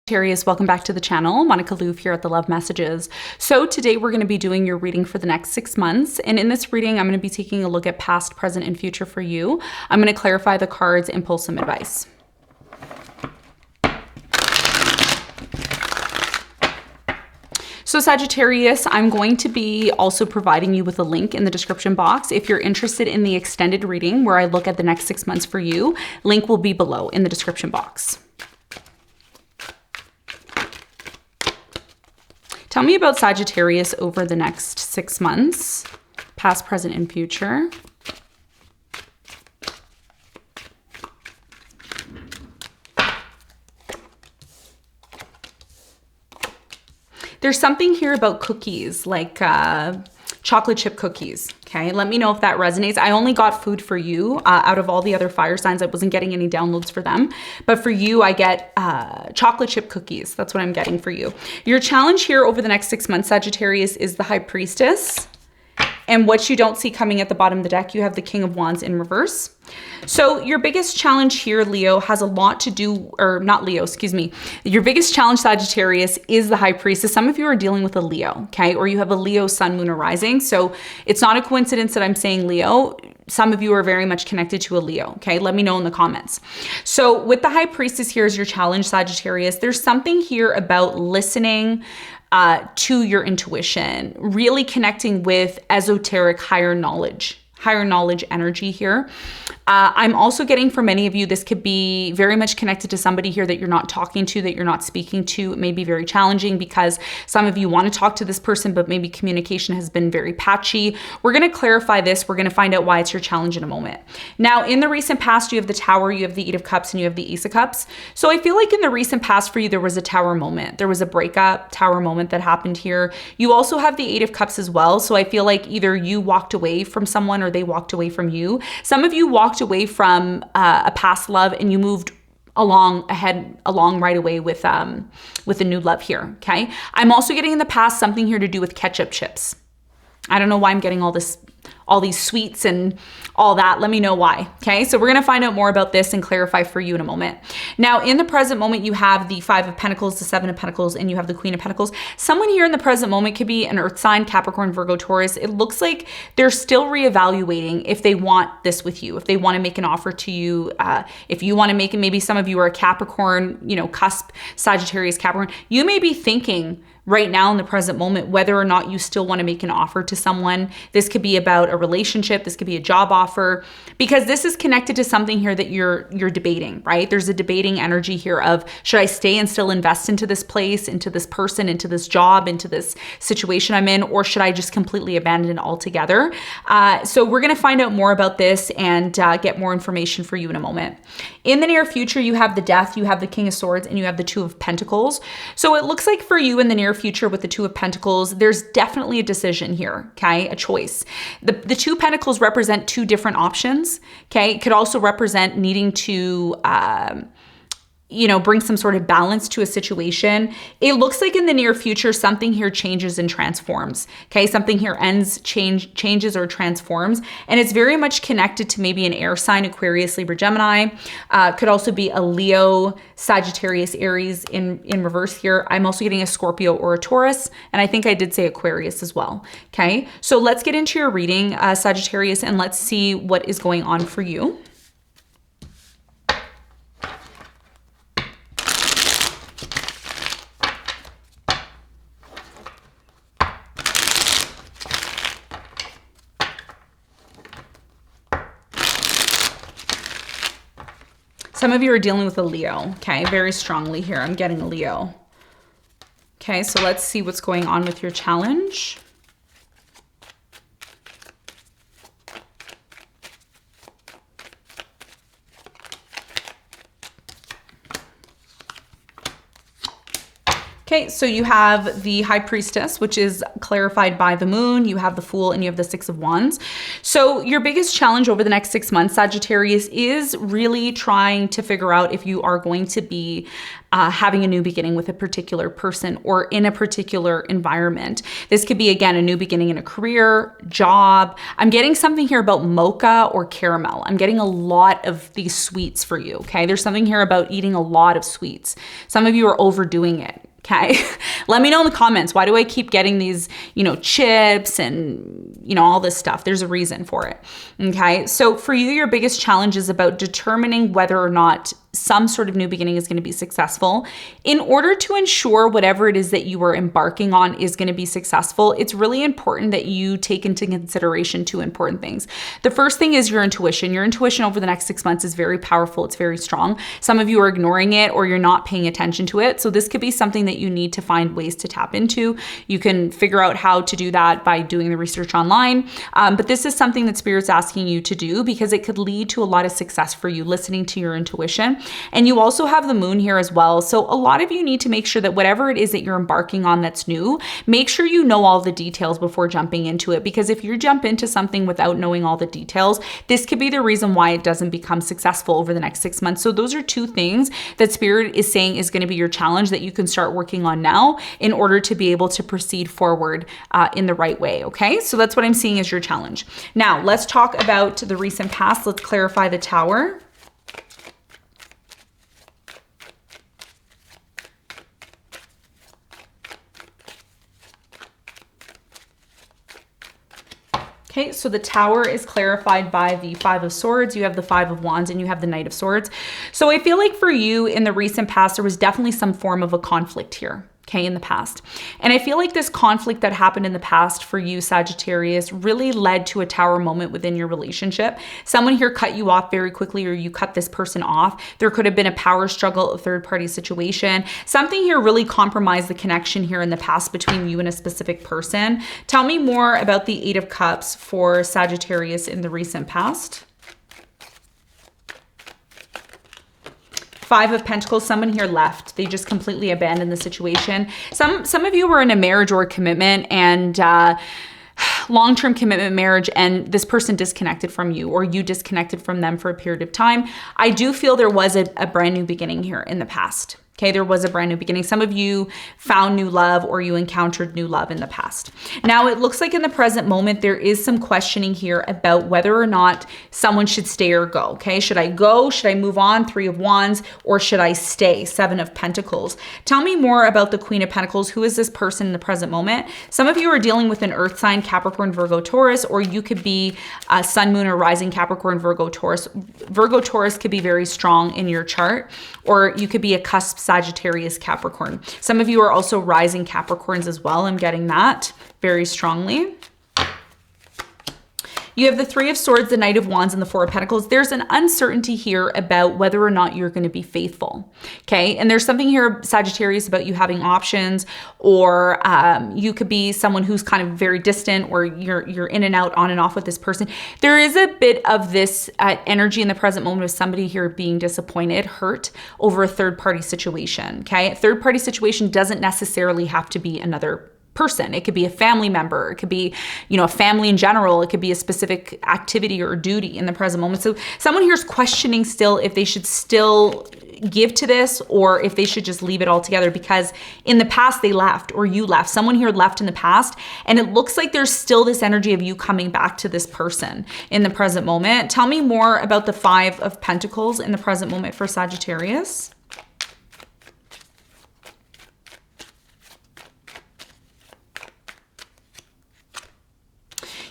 Sagittarius, welcome back to the channel. Monica Louv here at the Love Messages. So today we're going to be doing your reading for the next 6 months. And in this reading, I'm going to be taking a look at past, present, and future for you. I'm going to clarify the cards and pull some advice. So Sagittarius, I'm going to be also providing you with a link in the description box. If you're interested in the extended reading where I look at the next 6 months for you, link will be below in the description box. Tell me about Sagittarius over the next 6 months, past, present, and future. There's something here about cookies, like chocolate chip cookies. Okay, let me know if that resonates. I only got food for you out of all the other fire signs. I wasn't getting any downloads for them, but for you, I get chocolate chip cookies. That's what I'm getting for you. Your challenge here over the next 6 months, Sagittarius, is the High Priestess. And what you don't see coming at the bottom of the deck, you have the King of Wands in reverse. So your biggest challenge here, Leo, has a lot to do, or not Leo, excuse me. Your biggest challenge, Sagittarius, is the High Priestess. Some of you are dealing with a Leo, okay? Or you have a Leo sun, moon, or rising. So it's not a coincidence that I'm saying Leo. Some of you are very much connected to a Leo, okay? Let me know in the comments. So with the High Priestess, here's your challenge, Sagittarius. There's something here about listening to your intuition, really connecting with esoteric higher knowledge energy here. I'm also getting for many of you, this could be very much connected to somebody here that you're not talking to, that you're not speaking to. It may be very challenging because some of you want to talk to this person, but maybe communication has been very patchy. We're going to clarify this. We're going to find out why it's your challenge in a moment. Now, in the recent past, you have the Tower, you have the Eight of Cups, and you have the Ace of Cups. So I feel like in the recent past for you, there was a Tower moment. There was a breakup Tower moment that happened here. You also have the Eight of Cups as well. So I feel like either you walked away from someone or they walked away from you. Some of you walked away from a past love and you moved along right away with a new love here. Okay. I'm also getting in the past something here to do with ketchup chips. I don't know why I'm getting all these sweets and all that. Let me know why. Okay. So we're going to find out more about this and clarify for you in a moment. Now, in the present moment, you have the Five of Pentacles, the Seven of Pentacles, and you have the Queen of Pentacles. Someone here in the present moment could be an earth sign, Capricorn, Virgo, Taurus. It looks like they're still reevaluating if they want this with you, if they want to make an offer to you, if you want to make it. Maybe some of you are a Capricorn, cusp, Sagittarius, Capricorn. You may be thinking right now in the present moment whether or not you still want to make an offer to someone. This could be about a relationship, this could be a job offer, because this is connected to something here that you're debating, right? There's a debating energy here of, should I stay and still invest into this place, into this person, into this job, into this situation I'm in, or should I just completely abandon it altogether? So we're going to find out more about this and get more information for you in a moment. In the near future, you have the Death, you have the King of Swords, and you have the Two of Pentacles. So it looks like for you in the near future with the Two of Pentacles, there's definitely a decision here, okay? A choice. The Two Pentacles represent two different options, okay? It could also represent needing to bring some sort of balance to a situation. It looks like in the near future, something here changes and transforms. Okay. Something here changes or transforms. And it's very much connected to maybe an air sign, Aquarius, Libra, Gemini. Could also be a Leo, Sagittarius, Aries in reverse here. I'm also getting a Scorpio or a Taurus. And I think I did say Aquarius as well. Okay. So let's get into your reading, Sagittarius, and let's see what is going on for you. Some of you are dealing with a Leo, okay? Very strongly here. I'm getting a Leo. Okay, so let's see what's going on with your challenge. Okay, so you have the High Priestess, which is clarified by the Moon. You have the Fool and you have the Six of Wands. So your biggest challenge over the next 6 months, Sagittarius, is really trying to figure out if you are going to be having a new beginning with a particular person or in a particular environment. This could be, again, a new beginning in a career, job. I'm getting something here about mocha or caramel. I'm getting a lot of these sweets for you, okay? There's something here about eating a lot of sweets. Some of you are overdoing it. Okay. Let me know in the comments. Why do I keep getting these, chips and, all this stuff? There's a reason for it. Okay. So for you, your biggest challenge is about determining whether or not some sort of new beginning is going to be successful. In order to ensure whatever it is that you are embarking on is going to be successful, it's really important that you take into consideration 2 important things. The first thing is your intuition. Your intuition over the next 6 months is very powerful. It's very strong. Some of you are ignoring it or you're not paying attention to it. So this could be something that you need to find ways to tap into. You can figure out how to do that by doing the research online. But this is something that Spirit's asking you to do because it could lead to a lot of success for you, listening to your intuition. And you also have the Moon here as well. So a lot of you need to make sure that whatever it is that you're embarking on that's new, make sure you know all the details before jumping into it. Because if you jump into something without knowing all the details, this could be the reason why it doesn't become successful over the next 6 months. So those are 2 things that Spirit is saying is going to be your challenge that you can start working on now in order to be able to proceed forward in the right way. Okay, so that's what I'm seeing as your challenge. Now let's talk about the recent past. Let's clarify the Tower. Okay, so the Tower is clarified by the Five of Swords. You have the Five of Wands and you have the Knight of Swords. So I feel like for you in the recent past, there was definitely some form of a conflict here. Okay, in the past. And I feel like this conflict that happened in the past for you, Sagittarius, really led to a Tower moment within your relationship. Someone here cut you off very quickly or you cut this person off. There could have been a power struggle, a third-party situation. Something here really compromised the connection here in the past between you and a specific person. Tell me more about the Eight of Cups for Sagittarius in the recent past. Five of Pentacles, someone here left. They just completely abandoned the situation. Some of you were in a marriage or a commitment and long-term commitment marriage, and this person disconnected from you or you disconnected from them for a period of time. I do feel there was a brand new beginning here in the past. Okay, there was a brand new beginning. Some of you found new love or you encountered new love in the past. Now, it looks like in the present moment, there is some questioning here about whether or not someone should stay or go. Okay, should I go? Should I move on? Three of Wands, or should I stay? Seven of Pentacles. Tell me more about the Queen of Pentacles. Who is this person in the present moment? Some of you are dealing with an earth sign, Capricorn, Virgo, Taurus, or you could be Sun, Moon, or Rising, Capricorn, Virgo, Taurus. Virgo, Taurus could be very strong in your chart, or you could be a cusp Sagittarius, Capricorn. Some of you are also rising Capricorns as well. I'm getting that very strongly. You have the Three of Swords, the Knight of Wands, and the Four of Pentacles. There's an uncertainty here about whether or not you're going to be faithful. Okay. And there's something here, Sagittarius, about you having options, or you could be someone who's kind of very distant, or you're in and out, on and off with this person. There is a bit of this energy in the present moment of somebody here being disappointed, hurt over a third-party situation. Okay. A third-party situation doesn't necessarily have to be another person. It could be a family member. It could be, a family in general. It could be a specific activity or duty in the present moment. So someone here is questioning still if they should still give to this or if they should just leave it all together, because in the past they left, or you left. Someone here left in the past, and it looks like there's still this energy of you coming back to this person in the present moment. Tell me more about the Five of Pentacles in the present moment for Sagittarius.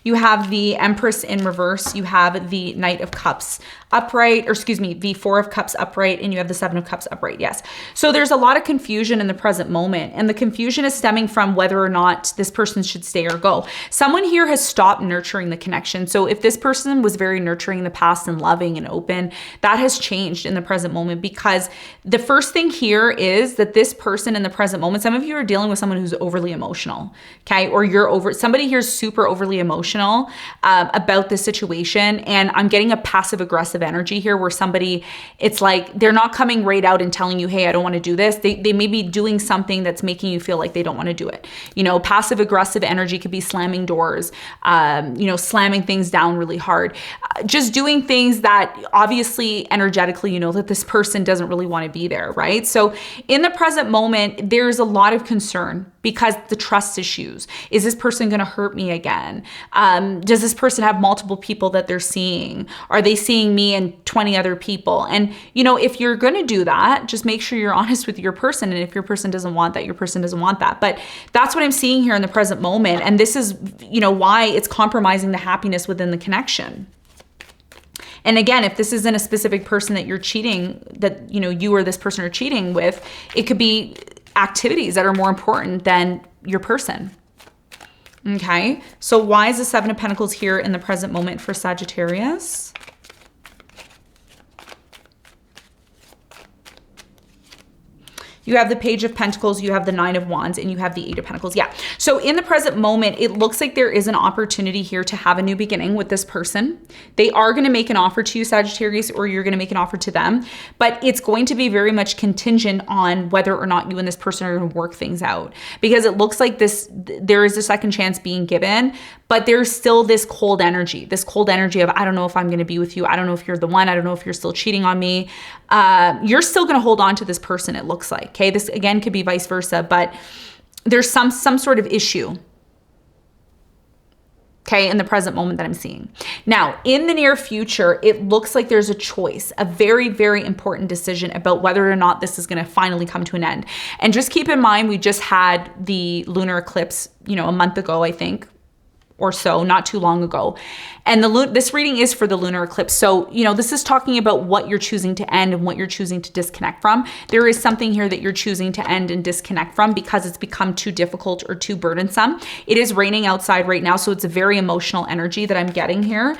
You have the Empress in reverse. You have the Knight of Cups upright, or excuse me, the Four of Cups upright, and you have the Seven of Cups upright. Yes. So there's a lot of confusion in the present moment, and the confusion is stemming from whether or not this person should stay or go. Someone here has stopped nurturing the connection. So if this person was very nurturing in the past and loving and open, that has changed in the present moment, because the first thing here is that this person in the present moment, some of you are dealing with someone who's overly emotional. Okay. Or somebody here is super overly emotional. emotional about the situation. And I'm getting a passive aggressive energy here where somebody, it's like they're not coming right out and telling you, hey, I don't want to do this. They may be doing something that's making you feel like they don't want to do it. You know, passive aggressive energy could be slamming doors, you know, slamming things down really hard, just doing things that obviously energetically, you know, that this person doesn't really want to be there, right? So in the present moment, there's a lot of concern because the trust issues. Is this person going to hurt me again? Does this person have multiple people that they're seeing? Are they seeing me and 20 other people? And, you know, if you're going to do that, just make sure you're honest with your person. And if your person doesn't want that, your person doesn't want that. But that's what I'm seeing here in the present moment. And this is, you know, why it's compromising the happiness within the connection. And again, if this isn't a specific person that you're cheating, that, you know, you or this person are cheating with, it could be activities that are more important than your person. Okay, so why is the Seven of Pentacles here in the present moment for Sagittarius? You have the Page of Pentacles, you have the Nine of Wands, and you have the Eight of Pentacles. Yeah. So in the present moment, it looks like there is an opportunity here to have a new beginning with this person. They are going to make an offer to you, Sagittarius, or you're going to make an offer to them. But it's going to be very much contingent on whether or not you and this person are going to work things out. Because it looks like there is a second chance being given, but there's still this cold energy of, I don't know if I'm going to be with you. I don't know if you're the one. I don't know if you're still cheating on me. You're still going to hold on to this person, it looks like. Okay, this again could be vice versa, but there's some sort of issue, okay, in the present moment that I'm seeing. Now, in the near future, it looks like there's a choice, a very, very important decision about whether or not this is going to finally come to an end. And just keep in mind, we just had the lunar eclipse, you know, a month ago, I think, or so, not too long ago. And this reading is for the lunar eclipse. So, you know, this is talking about what you're choosing to end and what you're choosing to disconnect from. There is something here that you're choosing to end and disconnect from because it's become too difficult or too burdensome. It is raining outside right now, so it's a very emotional energy that I'm getting here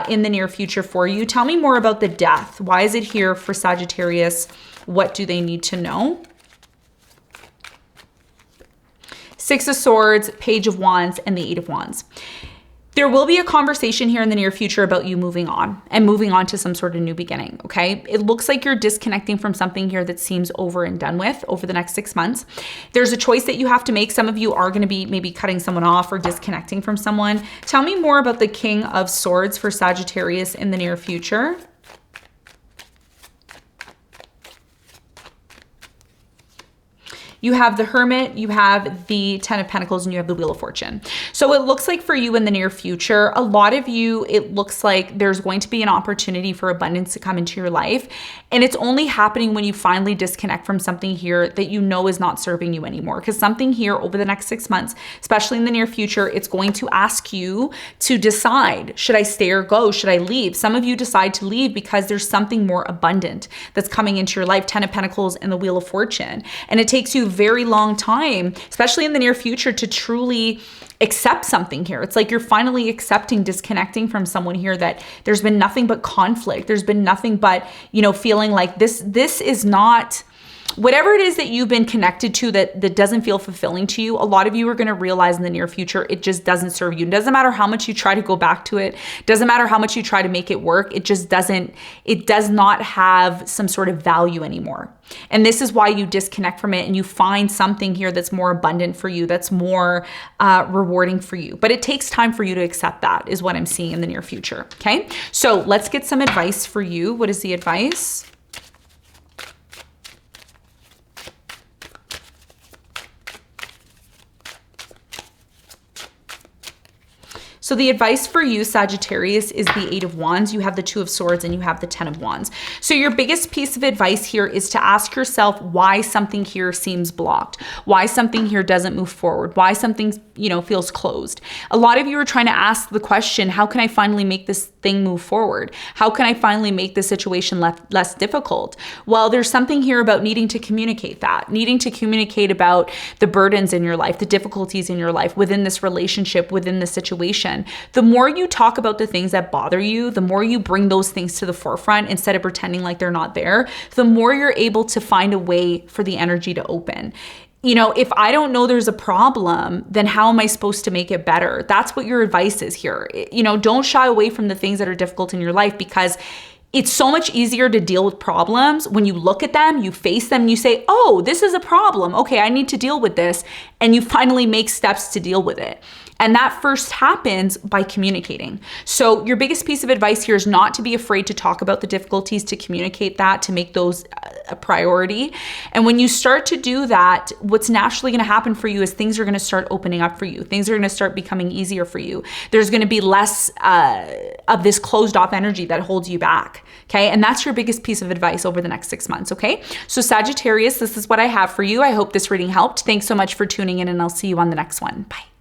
in the near future for you. Tell me more about the Death. Why is it here for Sagittarius? What do they need to know? Six of Swords, Page of Wands, and the Eight of Wands. There will be a conversation here in the near future about you moving on and moving on to some sort of new beginning, okay? It looks like you're disconnecting from something here that seems over and done with over the next 6 months. There's a choice that you have to make. Some of you are going to be maybe cutting someone off or disconnecting from someone. Tell me more about the King of Swords for Sagittarius in the near future. You have the Hermit, you have the Ten of Pentacles, and you have the Wheel of Fortune. So it looks like for you in the near future, a lot of you, it looks like there's going to be an opportunity for abundance to come into your life. And it's only happening when you finally disconnect from something here that you know is not serving you anymore. Because something here over the next 6 months, especially in the near future, it's going to ask you to decide, should I stay or go? Should I leave? Some of you decide to leave because there's something more abundant that's coming into your life, Ten of Pentacles and the Wheel of Fortune. And it takes you very long time, especially in the near future, to truly accept something here. It's like you're finally accepting disconnecting from someone here that there's been nothing but conflict. There's been nothing but, you know, feeling like this is not whatever it is that you've been connected to that doesn't feel fulfilling to you. A lot of you are going to realize in the near future, it just doesn't serve you. It doesn't matter how much you try to go back to it. It doesn't matter how much you try to make it work. It just doesn't, it does not have some sort of value anymore. And this is why you disconnect from it and you find something here that's more abundant for you, that's more rewarding for you. But it takes time for you to accept that is what I'm seeing in the near future. Okay. So let's get some advice for you. What is the advice? So the advice for you, Sagittarius, is the Eight of Wands. You have the Two of Swords and you have the Ten of Wands. So your biggest piece of advice here is to ask yourself why something here seems blocked, why something here doesn't move forward, why something, you know, feels closed. A lot of you are trying to ask the question, how can I finally make this thing move forward? How can I finally make the situation less difficult? Well, there's something here about needing to communicate that, needing to communicate about the burdens in your life, the difficulties in your life within this relationship, within the situation. communication. The more you talk about the things that bother you, the more you bring those things to the forefront instead of pretending like they're not there, the more you're able to find a way for the energy to open. You know, if I don't know there's a problem, then how am I supposed to make it better? That's what your advice is here. You know, don't shy away from the things that are difficult in your life, because it's so much easier to deal with problems when you look at them, you face them, you say, oh, this is a problem. Okay, I need to deal with this. And you finally make steps to deal with it. And that first happens by communicating. So your biggest piece of advice here is not to be afraid to talk about the difficulties, to communicate that, to make those a priority. And when you start to do that, what's naturally going to happen for you is things are going to start opening up for you. Things are going to start becoming easier for you. There's going to be less of this closed off energy that holds you back. Okay. And that's your biggest piece of advice over the next 6 months. Okay. So Sagittarius, this is what I have for you. I hope this reading helped. Thanks so much for tuning in, and I'll see you on the next one. Bye.